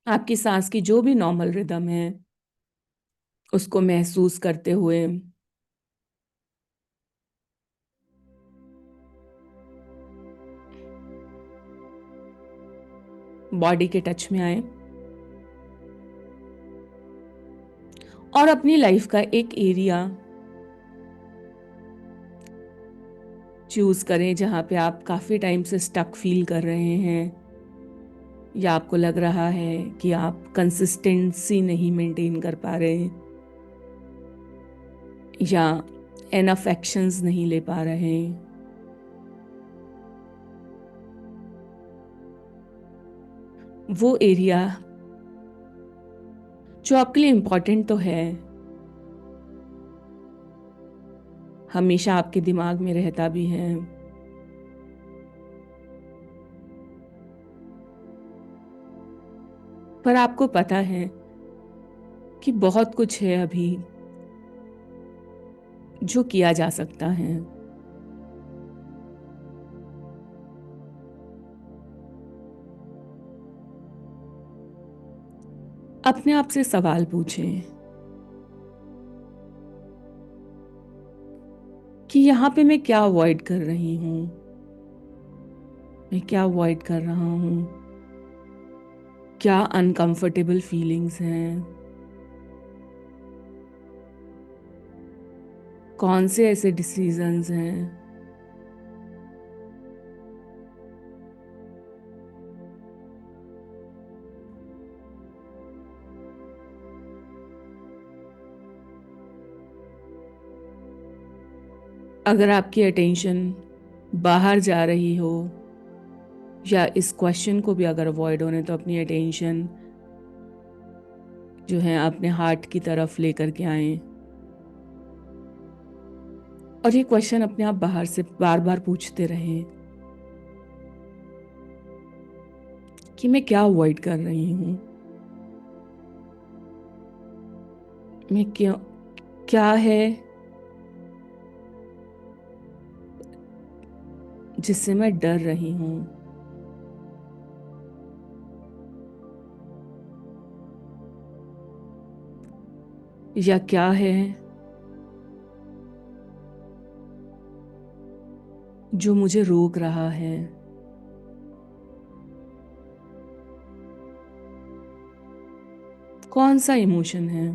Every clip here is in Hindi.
आपकी सांस की जो भी नॉर्मल रिदम है उसको महसूस करते हुए बॉडी के टच में आए और अपनी लाइफ का एक एरिया चूज करें जहां पे आप काफी टाइम से स्टक फील कर रहे हैं, या आपको लग रहा है कि आप कंसिस्टेंसी नहीं मेंटेन कर पा रहे, या एनफ एक्शंस नहीं ले पा रहे। वो एरिया जो आपके लिए इम्पोर्टेंट तो है, हमेशा आपके दिमाग में रहता भी है, पर आपको पता है कि बहुत कुछ है अभी जो किया जा सकता है। अपने आप से सवाल पूछें कि यहाँ पे मैं क्या अवॉइड कर रही हूँ, मैं क्या अवॉइड कर रहा हूँ, क्या अनकंफर्टेबल फीलिंग्स हैं, कौन से ऐसे डिसीजंस हैं अगर आपकी अटेंशन बाहर जा रही हो, या इस क्वेश्चन को भी अगर अवॉइड होने तो अपनी अटेंशन जो है अपने हार्ट की तरफ लेकर के आए और ये क्वेश्चन अपने आप बाहर से बार बार पूछते रहें कि मैं क्या अवॉइड कर रही हूँ, मैं क्यों, क्या है जिससे मैं डर रही हूँ, या क्या है जो मुझे रोक रहा है। कौन सा इमोशन है।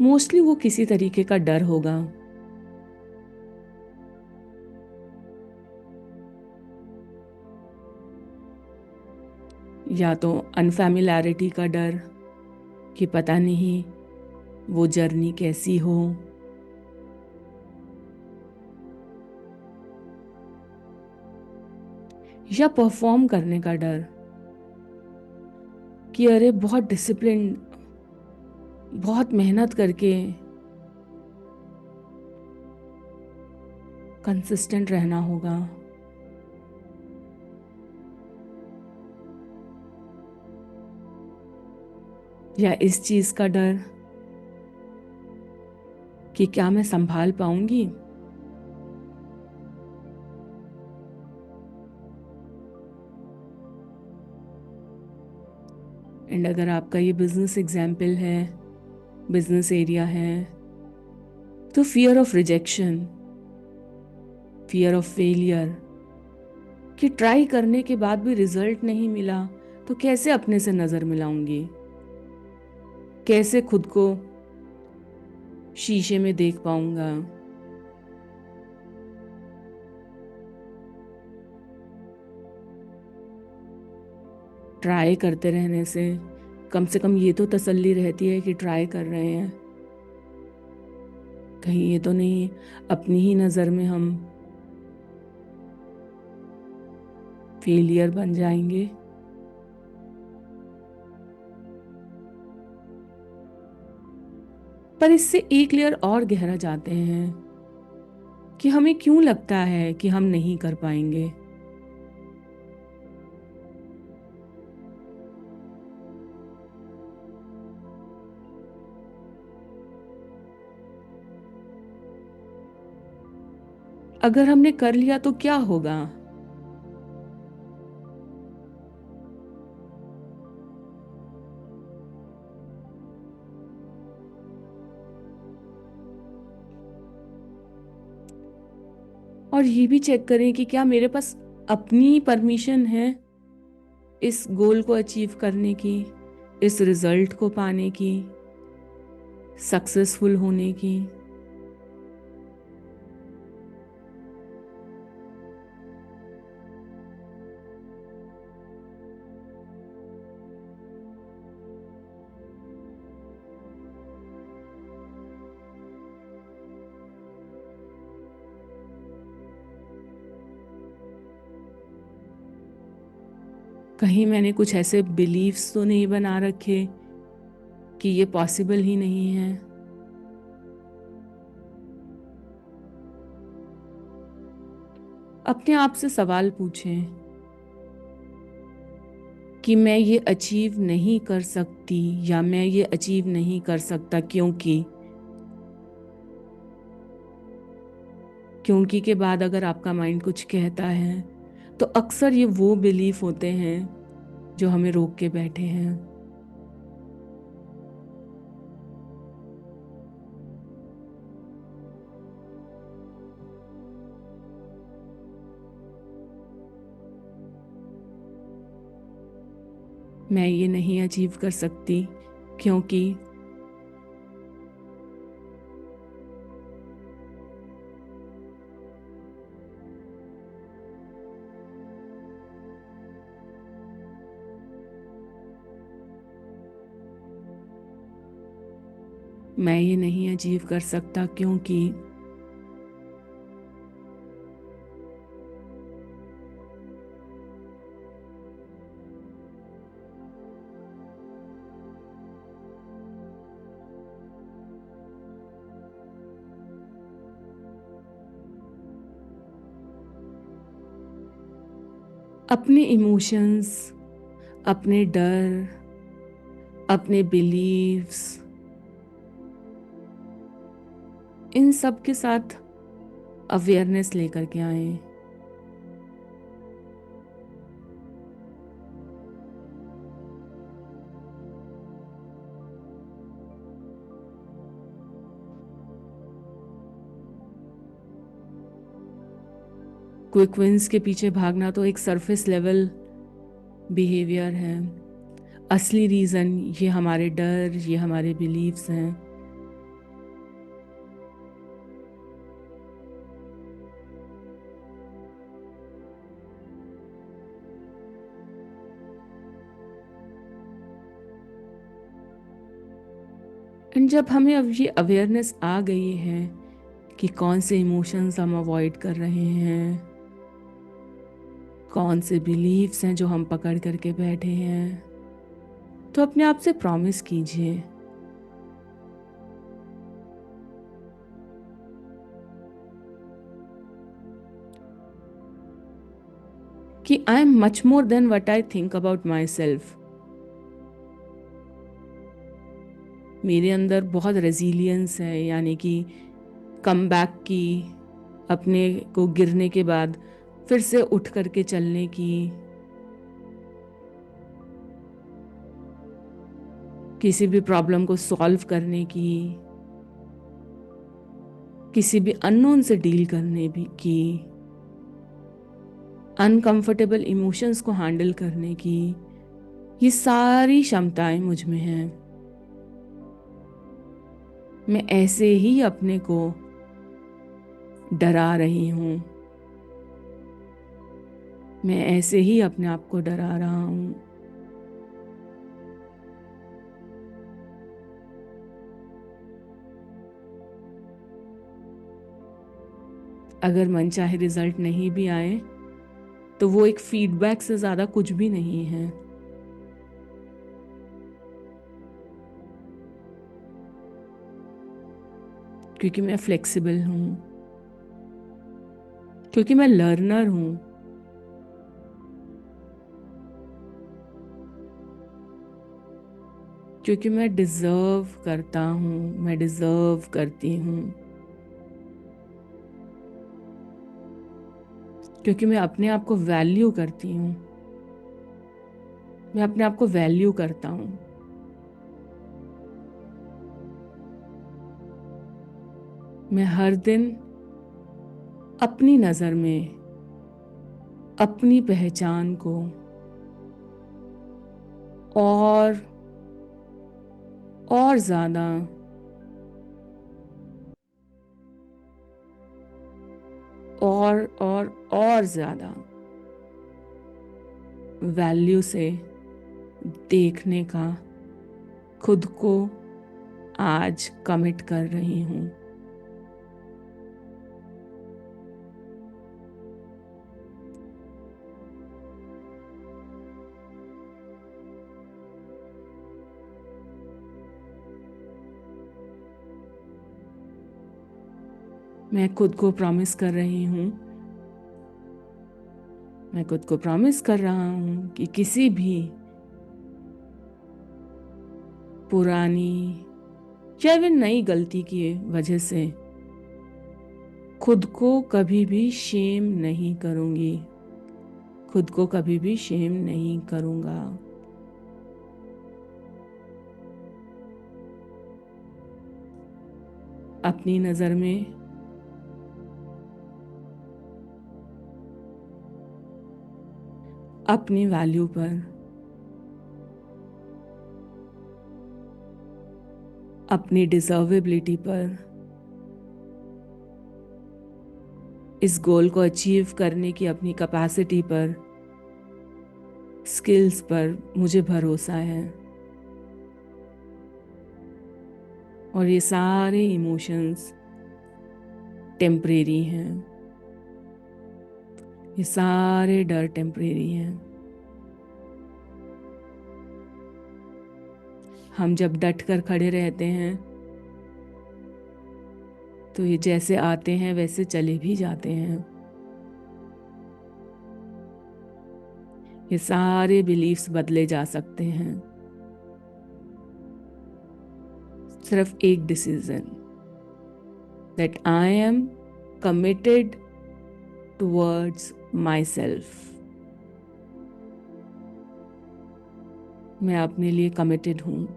मोस्टली वो किसी तरीके का डर होगा, या तो अनफैमिलैरिटी का डर कि पता नहीं वो जर्नी कैसी हो, या परफॉर्म करने का डर कि अरे बहुत डिसिप्लिन, बहुत मेहनत करके कंसिस्टेंट रहना होगा। या इस चीज का डर कि क्या मैं संभाल पाऊंगी। एंड अगर आपका ये बिजनेस एग्जाम्पल है, बिजनेस एरिया है, तो fear of rejection, fear of failure, कि ट्राई करने के बाद भी रिजल्ट नहीं मिला तो कैसे अपने से नजर मिलाऊंगी, कैसे खुद को शीशे में देख पाऊंगा। ट्राई करते रहने से कम ये तो तसल्ली रहती है कि ट्राई कर रहे हैं, कहीं ये तो नहीं अपनी ही नज़र में हम फेलियर बन जाएंगे। पर इससे एक लेयर और गहरा जाते हैं कि हमें क्यों लगता है कि हम नहीं कर पाएंगे। अगर हमने कर लिया तो क्या होगा, और ये भी चेक करें कि क्या मेरे पास अपनी परमिशन है इस गोल को अचीव करने की, इस रिजल्ट को पाने की, सक्सेसफुल होने की। कहीं मैंने कुछ ऐसे बिलीव्स तो नहीं बना रखे कि ये पॉसिबल ही नहीं है। अपने आप से सवाल पूछें कि मैं ये अचीव नहीं कर सकती या मैं ये अचीव नहीं कर सकता क्योंकि के बाद अगर आपका माइंड कुछ कहता है तो अक्सर ये वो बिलीफ होते हैं जो हमें रोक के बैठे हैं। मैं ये नहीं अचीव कर सकती क्योंकि मैं ये नहीं अचीव कर सकता क्योंकि अपने इमोशंस, अपने डर, अपने बिलीव्स, इन सब के साथ अवेयरनेस लेकर के आए। क्विक विंस के पीछे भागना तो एक सरफेस लेवल बिहेवियर है। असली रीज़न ये हमारे डर, ये हमारे बिलीव्स हैं। एंड जब हमें अब ये अवेयरनेस आ गई है कि कौन से इमोशंस हम अवॉइड कर रहे हैं, कौन से बिलीव्स हैं जो हम पकड़ करके बैठे हैं, तो अपने आप से प्रॉमिस कीजिए कि I am much more than what I think about my self. मेरे अंदर बहुत रेजिलियंस है, यानी कि कम बैक की, अपने को गिरने के बाद फिर से उठ करके चलने की, किसी भी प्रॉब्लम को सॉल्व करने की, किसी भी अननोन से डील करने भी की, अनकंफर्टेबल इमोशंस को हैंडल करने की। ये सारी क्षमताएं मुझ में हैं। मैं ऐसे ही अपने को डरा रही हूँ, मैं ऐसे ही अपने आप को डरा रहा हूँ। अगर मनचाहे रिजल्ट नहीं भी आए तो वो एक फीडबैक से ज़्यादा कुछ भी नहीं है। क्योंकि मैं फ्लेक्सिबल हूँ, क्योंकि मैं लर्नर हूँ, क्योंकि मैं डिज़र्व करता हूँ, मैं डिज़र्व करती हूँ, क्योंकि मैं अपने आप को वैल्यू करती हूँ, मैं अपने आप को वैल्यू करता हूँ। मैं हर दिन अपनी नज़र में अपनी पहचान को और ज़्यादा और ज़्यादा वैल्यू से देखने का खुद को आज कमिट कर रही हूँ। मैं खुद को प्रॉमिस कर रही हूँ, मैं खुद को प्रॉमिस कर रहा हूँ कि किसी भी पुरानी या फिर नई गलती की वजह से खुद को कभी भी शेम नहीं करूँगी, खुद को कभी भी शेम नहीं करूँगा। अपनी नज़र में अपनी वैल्यू पर अपनी डिजर्वेबिलिटी पर इस गोल को अचीव करने की अपनी कैपेसिटी पर स्किल्स पर मुझे भरोसा है। और ये सारे इमोशंस टेम्परेरी हैं, ये सारे डर टेम्परेरी हैं। हम जब डट कर खड़े रहते हैं तो ये जैसे आते हैं वैसे चले भी जाते हैं। ये सारे बिलीफ्स बदले जा सकते हैं, सिर्फ एक decision, that I am committed towards my self. मैं अपने लिए कमिटेड हूँ।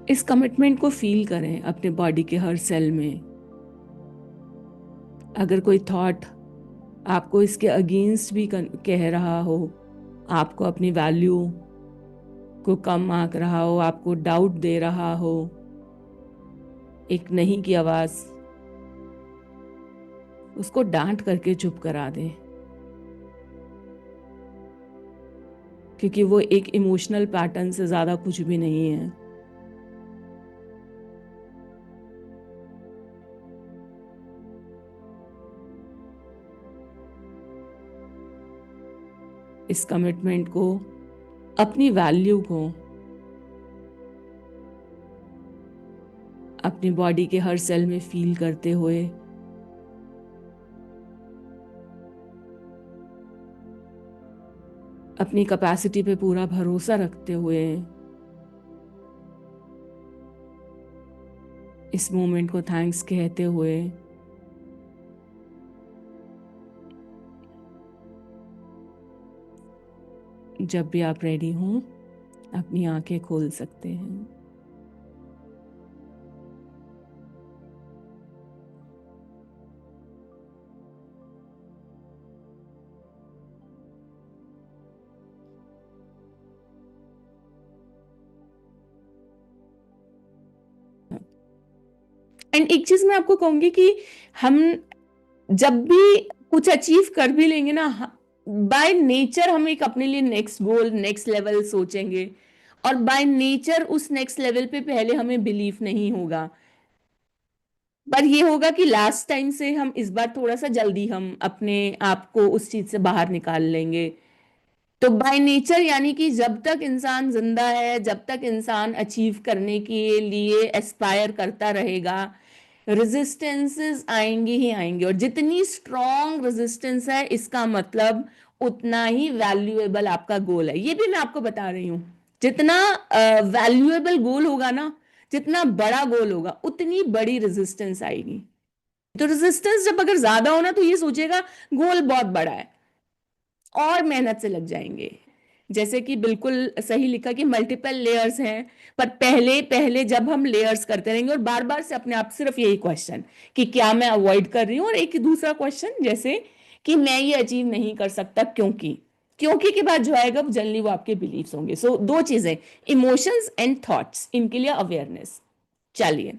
इस कमिटमेंट को फील करें अपने बॉडी के हर सेल में। अगर कोई थॉट आपको इसके अगेंस्ट भी कह रहा हो, आपको अपनी वैल्यू को कम आंक रहा हो, आपको डाउट दे रहा हो, एक नहीं की आवाज, उसको डांट करके चुप करा दें, क्योंकि वो एक इमोशनल पैटर्न से ज्यादा कुछ भी नहीं है। इस कमिटमेंट को, अपनी वैल्यू को अपनी बॉडी के हर सेल में फील करते हुए अपनी कैपेसिटी पे पूरा भरोसा रखते हुए इस मोमेंट को थैंक्स कहते हुए जब भी आप रेडी हों अपनी आंखें खोल सकते हैं। एंड एक चीज मैं आपको कहूंगी कि हम जब भी कुछ अचीव कर भी लेंगे ना, बाय नेचर हम एक अपने लिए नेक्स्ट गोल, नेक्स्ट लेवल सोचेंगे, और बाय नेचर उस नेक्स्ट लेवल पे पहले हमें बिलीफ नहीं होगा। पर ये होगा कि लास्ट टाइम से हम इस बार थोड़ा सा जल्दी हम अपने आप को उस चीज से बाहर निकाल लेंगे। तो बाय नेचर यानी कि जब तक इंसान जिंदा है, जब तक इंसान अचीव करने के लिए एस्पायर करता रहेगा, रेजिस्टेंसेस आएंगी ही आएंगी। और जितनी स्ट्रॉन्ग रेजिस्टेंस है, इसका मतलब उतना ही वैल्यूएबल आपका गोल है। ये भी मैं आपको बता रही हूँ, जितना वैल्यूएबल गोल होगा ना, जितना बड़ा गोल होगा, उतनी बड़ी रेजिस्टेंस आएगी। तो रेजिस्टेंस जब अगर ज्यादा होना, तो ये सोचेगा गोल बहुत बड़ा है और मेहनत से लग जाएंगे। जैसे कि बिल्कुल सही लिखा कि मल्टीपल लेयर्स हैं, पर पहले पहले जब हम लेयर्स करते रहेंगे और बार बार से अपने आप सिर्फ यही क्वेश्चन कि क्या मैं अवॉइड कर रही हूँ, और एक दूसरा क्वेश्चन जैसे कि मैं ये अचीव नहीं कर सकता क्योंकि, क्योंकि के बाद जो आएगा वो जनरली वो आपके बिलीव्स होंगे। सो दो चीजें, इमोशंस एंड थॉट्स, इनके लिए अवेयरनेस। चलिए